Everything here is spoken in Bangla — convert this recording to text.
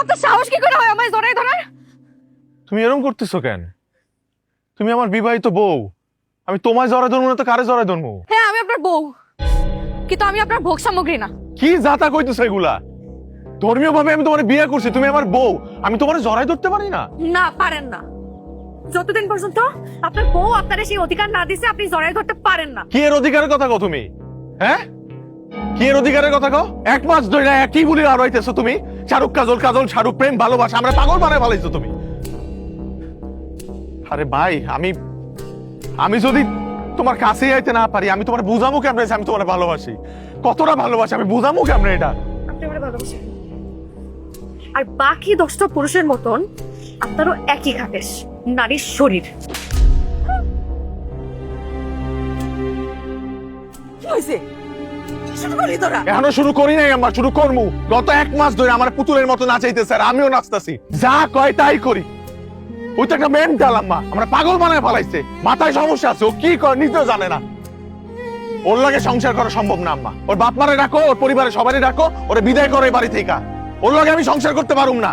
আপনার সাহস কি করে হয় আমায় জড়াই ধরার? তুমি এরকম করতেছো কেন? তুমি আমার বিবাহিত বউ, আমি তোমায় জড়ায় ধরবো না তো কারে জড়ায় ধরবো? হ্যাঁ আমি আপনার বউ, কিন্তু আমি আপনার ভোগ সামগ্রী না। কি যাতা কইতেছো এগুলা? ধর্মীয় ভাবে আমি তোমার বিয়ে করছি, তুমি আমার বউ, আমি তোমার জড়ায় ধরতে পারি না? না পারেন না। যতদিন পর্যন্ত আপনার বউ আপনার সেই অধিকার না দিছে আপনি জড়াই ধরতে পারেন না। কি এর অধিকারের কথা কও তুমি? হ্যাঁ, কি এর অধিকারের কথা কও? এক মাস ধরে একই বলি আর হইতেছো তুমি। শাহরুখ কাজল, কাজল শাহরুখ, প্রেম ভালোবাসা, আমরা পাগল বানায় ফেলাইছো তুমি। আরে ভাই, আমি যদি তোমার কাছে আইতে না পারি, আমি তোমার বুঝামু কেমনে যে আমি তোমার ভালোবাসি, কতটা ভালোবাসি আমি বুঝামু কেমনে এটা? আপনি আমাকে ভালোবাসেন, আর বাকি 10টা পুরুষের মতন আপনারও একই খাটেশ, নারীর শরীর। কি হয়েছে? শুরু করলি তোরা? এখনো শুরু করি নাই, আমার শুরু করমু। গত এক মাস ধরে আমার পুতুলের মতো নাচাইতেছে আর আমিও নাচতাছি, যা কয় তাই করি। ওই তো একটা মেন্টাল আম্মা, আমরা পাগল বানায় ফেলাইছে, মাথায় সমস্যা আছে, ও কি করে নিজেও জানে না। ওর লাগে সংসার করা সম্ভব না আম্মা। ওর বাপ মারে ডাকো, ওর পরিবারের সবারই ডাকো, ওরে বিদায় করো এই বাড়ি থেকে। ওর লাগে আমি সংসার করতে পারুম না।